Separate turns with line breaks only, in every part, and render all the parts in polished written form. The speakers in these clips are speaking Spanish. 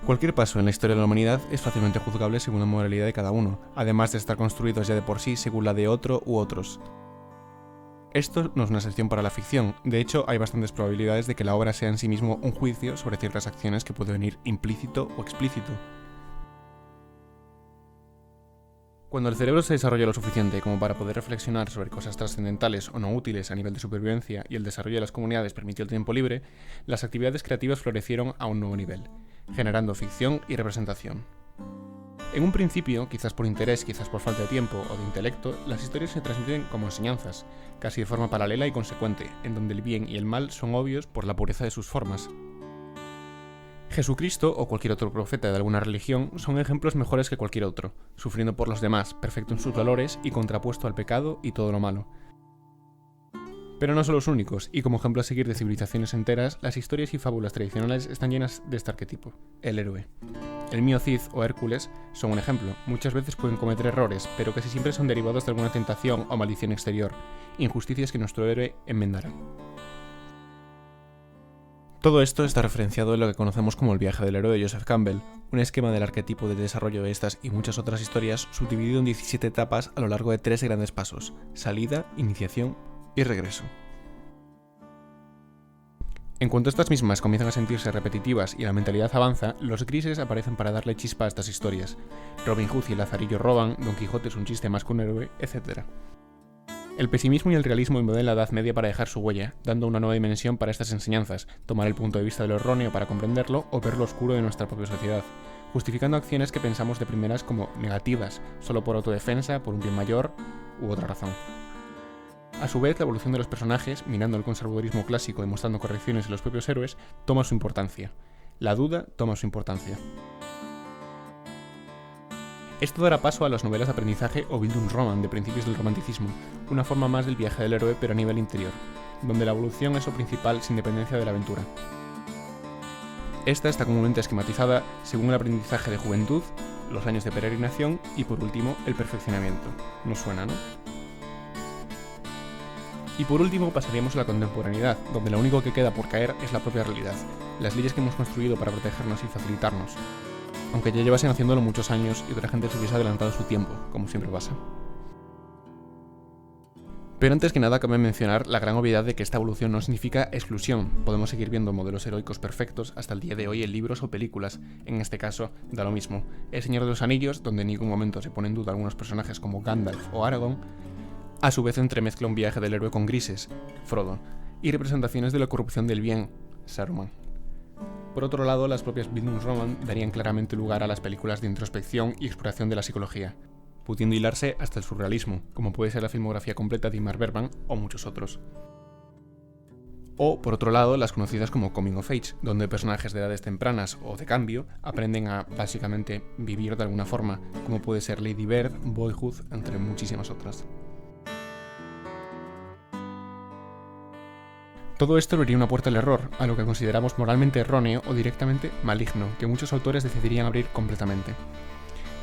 Cualquier paso en la historia de la humanidad es fácilmente juzgable según la moralidad de cada uno, además de estar construidos ya de por sí según la de otro u otros. Esto no es una excepción para la ficción, de hecho hay bastantes probabilidades de que la obra sea en sí mismo un juicio sobre ciertas acciones que pueden venir implícito o explícito. Cuando el cerebro se desarrolla lo suficiente como para poder reflexionar sobre cosas trascendentales o no útiles a nivel de supervivencia y el desarrollo de las comunidades permitió el tiempo libre, las actividades creativas florecieron a un nuevo nivel, generando ficción y representación. En un principio, quizás por interés, quizás por falta de tiempo o de intelecto, las historias se transmiten como enseñanzas, casi de forma paralela y consecuente, en donde el bien y el mal son obvios por la pureza de sus formas. Jesucristo o cualquier otro profeta de alguna religión son ejemplos mejores que cualquier otro, sufriendo por los demás, perfecto en sus valores y contrapuesto al pecado y todo lo malo. Pero no son los únicos, y como ejemplo a seguir de civilizaciones enteras, las historias y fábulas tradicionales están llenas de este arquetipo, el héroe. El mío Cid o Hércules son un ejemplo, muchas veces pueden cometer errores, pero casi siempre son derivados de alguna tentación o maldición exterior, injusticias que nuestro héroe enmendará. Todo esto está referenciado en lo que conocemos como el viaje del héroe de Joseph Campbell, un esquema del arquetipo de desarrollo de estas y muchas otras historias subdividido en 17 etapas a lo largo de 3 grandes pasos: salida, iniciación y regreso. En cuanto estas mismas comienzan a sentirse repetitivas y la mentalidad avanza, los grises aparecen para darle chispa a estas historias. Robin Hood y el Lazarillo roban, Don Quijote es un chiste más que un héroe, etc. El pesimismo y el realismo invaden la Edad Media para dejar su huella, dando una nueva dimensión para estas enseñanzas, tomar el punto de vista de lo erróneo para comprenderlo o ver lo oscuro de nuestra propia sociedad, justificando acciones que pensamos de primeras como negativas, solo por autodefensa, por un bien mayor u otra razón. A su vez, la evolución de los personajes, minando el conservadurismo clásico y mostrando correcciones en los propios héroes, toma su importancia. La duda toma su importancia. Esto dará paso a las novelas de aprendizaje o Bildungsroman de principios del romanticismo, una forma más del viaje del héroe pero a nivel interior, donde la evolución es lo principal sin dependencia de la aventura. Esta está comúnmente esquematizada según el aprendizaje de juventud, los años de peregrinación y por último el perfeccionamiento. ¿Nos suena, no? Y por último pasaríamos a la contemporaneidad, donde lo único que queda por caer es la propia realidad, las leyes que hemos construido para protegernos y facilitarnos, aunque ya llevasen haciéndolo muchos años y otra gente se hubiese adelantado su tiempo, como siempre pasa. Pero antes que nada cabe mencionar la gran obviedad de que esta evolución no significa exclusión. Podemos seguir viendo modelos heroicos perfectos hasta el día de hoy en libros o películas. En este caso, da lo mismo. El Señor de los Anillos, donde en ningún momento se pone en duda algunos personajes como Gandalf o Aragorn, a su vez entremezcla un viaje del héroe con grises, Frodo, y representaciones de la corrupción del bien, Saruman. Por otro lado, las propias Bildungsroman darían claramente lugar a las películas de introspección y exploración de la psicología, pudiendo hilarse hasta el surrealismo, como puede ser la filmografía completa de Ingmar Bergman o muchos otros. O, por otro lado, las conocidas como Coming of Age, donde personajes de edades tempranas o de cambio aprenden a, básicamente, vivir de alguna forma, como puede ser Lady Bird, Boyhood, entre muchísimas otras. Todo esto abriría una puerta al error, a lo que consideramos moralmente erróneo o directamente maligno, que muchos autores decidirían abrir completamente.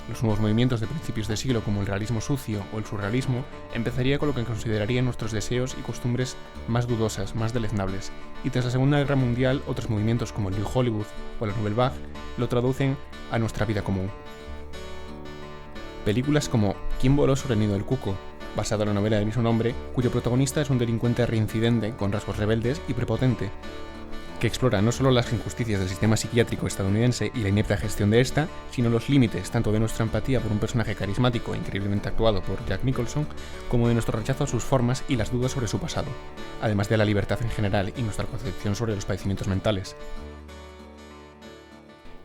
Los nuevos movimientos de principios de siglo como el realismo sucio o el surrealismo empezaría con lo que considerarían nuestros deseos y costumbres más dudosas, más deleznables, y tras la Segunda Guerra Mundial otros movimientos como el New Hollywood o la Nouvelle Vague lo traducen a nuestra vida común. Películas como ¿Quién voló sobre el nido del cuco?, basado en la novela del mismo nombre, cuyo protagonista es un delincuente reincidente con rasgos rebeldes y prepotente, que explora no solo las injusticias del sistema psiquiátrico estadounidense y la inepta gestión de esta, sino los límites tanto de nuestra empatía por un personaje carismático e increíblemente actuado por Jack Nicholson, como de nuestro rechazo a sus formas y las dudas sobre su pasado, además de la libertad en general y nuestra concepción sobre los padecimientos mentales.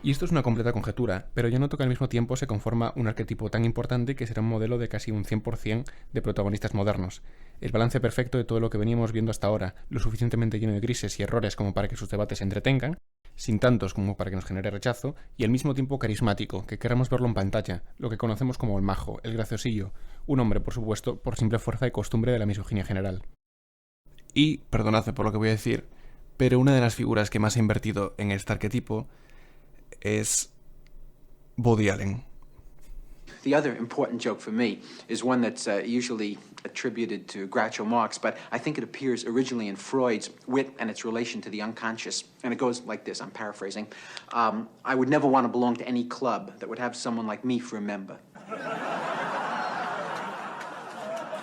Y esto es una completa conjetura, pero yo noto que al mismo tiempo se conforma un arquetipo tan importante que será un modelo de casi un 100% de protagonistas modernos. El balance perfecto de todo lo que veníamos viendo hasta ahora, lo suficientemente lleno de grises y errores como para que sus debates se entretengan, sin tantos como para que nos genere rechazo, y al mismo tiempo carismático, que queramos verlo en pantalla, lo que conocemos como el majo, el graciosillo, un hombre, por supuesto, por simple fuerza y costumbre de la misoginia general. Y, perdonadme por lo que voy a decir, pero una de las figuras que más he invertido en este arquetipo es Woody Allen.
The other important joke for me is one that's usually attributed to Groucho Marx, but I think it appears originally in Freud's Wit and its Relation to the Unconscious. And it goes like this, I'm paraphrasing. I would never want to belong to any club that would have someone like me for a member.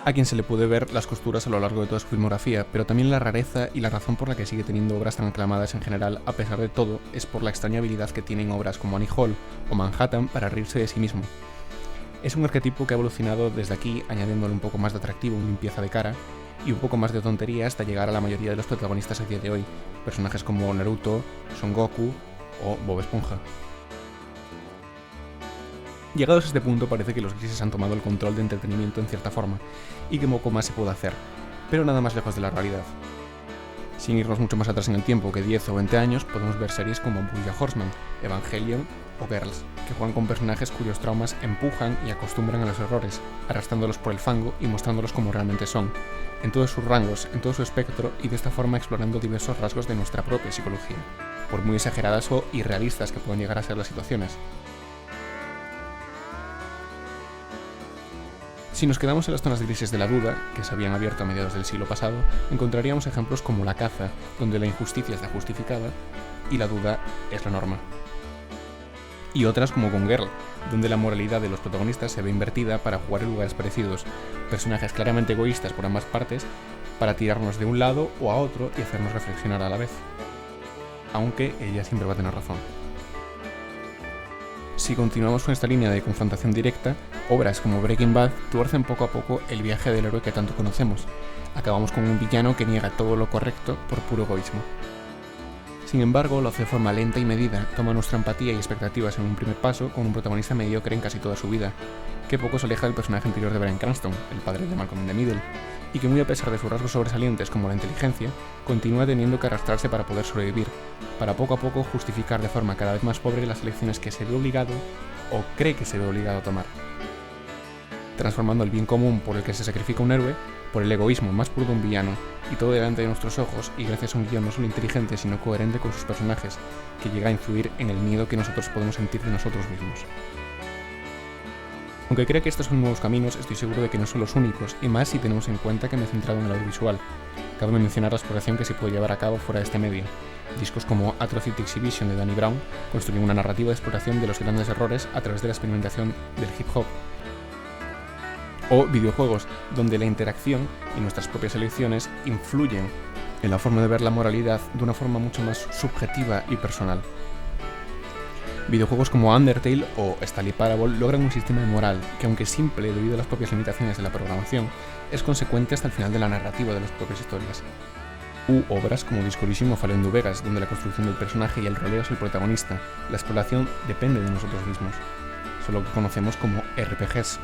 A quien se le puede ver las costuras a lo largo de toda su filmografía, pero también la rareza y la razón por la que sigue teniendo obras tan aclamadas en general, a pesar de todo, es por la extraña habilidad que tienen obras como Annie Hall o Manhattan para reírse de sí mismo. Es un arquetipo que ha evolucionado desde aquí, añadiéndole un poco más de atractivo, limpieza de cara y un poco más de tontería hasta llegar a la mayoría de los protagonistas a día de hoy, personajes como Naruto, Son Goku o Bob Esponja. Llegados a este punto parece que los grises han tomado el control de entretenimiento en cierta forma, y que poco más se puede hacer, pero nada más lejos de la realidad. Sin irnos mucho más atrás en el tiempo que 10 o 20 años, podemos ver series como BoJack Horseman, Evangelion o Girls, que juegan con personajes cuyos traumas empujan y acostumbran a los errores, arrastrándolos por el fango y mostrándolos como realmente son, en todos sus rangos, en todo su espectro y de esta forma explorando diversos rasgos de nuestra propia psicología, por muy exageradas o irrealistas que puedan llegar a ser las situaciones. Si nos quedamos en las zonas grises de la duda, que se habían abierto a mediados del siglo pasado, encontraríamos ejemplos como La caza, donde la injusticia es la justificada y la duda es la norma. Y otras como Gone Girl, donde la moralidad de los protagonistas se ve invertida para jugar en lugares parecidos, personajes claramente egoístas por ambas partes, para tirarnos de un lado o a otro y hacernos reflexionar a la vez. Aunque ella siempre va a tener razón. Si continuamos con esta línea de confrontación directa, obras como Breaking Bad tuercen poco a poco el viaje del héroe que tanto conocemos. Acabamos con un villano que niega todo lo correcto por puro egoísmo. Sin embargo, lo hace de forma lenta y medida, toma nuestra empatía y expectativas en un primer paso con un protagonista mediocre en casi toda su vida, que poco se aleja del personaje anterior de Bryan Cranston, el padre de Malcolm in the Middle, y que muy a pesar de sus rasgos sobresalientes como la inteligencia, continúa teniendo que arrastrarse para poder sobrevivir, para poco a poco justificar de forma cada vez más pobre las elecciones que se ve obligado o cree que se ve obligado a tomar, transformando el bien común por el que se sacrifica un héroe por el egoísmo más puro de un villano, y todo delante de nuestros ojos y gracias a un guion no solo inteligente sino coherente con sus personajes, que llega a influir en el miedo que nosotros podemos sentir de nosotros mismos. Aunque crea que estos son nuevos caminos, estoy seguro de que no son los únicos, y más si tenemos en cuenta que me he centrado en el audiovisual. Cabe mencionar la exploración que se puede llevar a cabo fuera de este medio. Discos como Atrocity Exhibition de Danny Brown construyen una narrativa de exploración de los grandes errores a través de la experimentación del hip hop. O videojuegos, donde la interacción y nuestras propias elecciones influyen en la forma de ver la moralidad de una forma mucho más subjetiva y personal. Videojuegos como Undertale o Stanley Parable logran un sistema de moral que, aunque simple debido a las propias limitaciones de la programación, es consecuente hasta el final de la narrativa de las propias historias. U obras como Disco Elysium o Fallen New Vegas, donde la construcción del personaje y el roleo es el protagonista. La exploración depende de nosotros mismos. Son lo que conocemos como RPGs.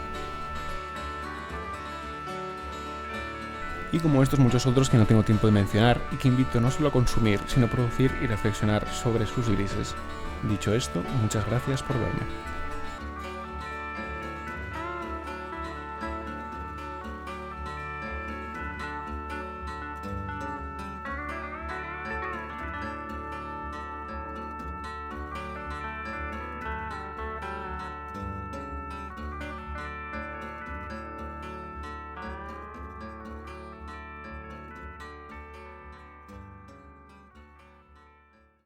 Y como estos muchos otros que no tengo tiempo de mencionar y que invito no solo a consumir, sino a producir y reflexionar sobre sus grises. Dicho esto, muchas gracias por verme.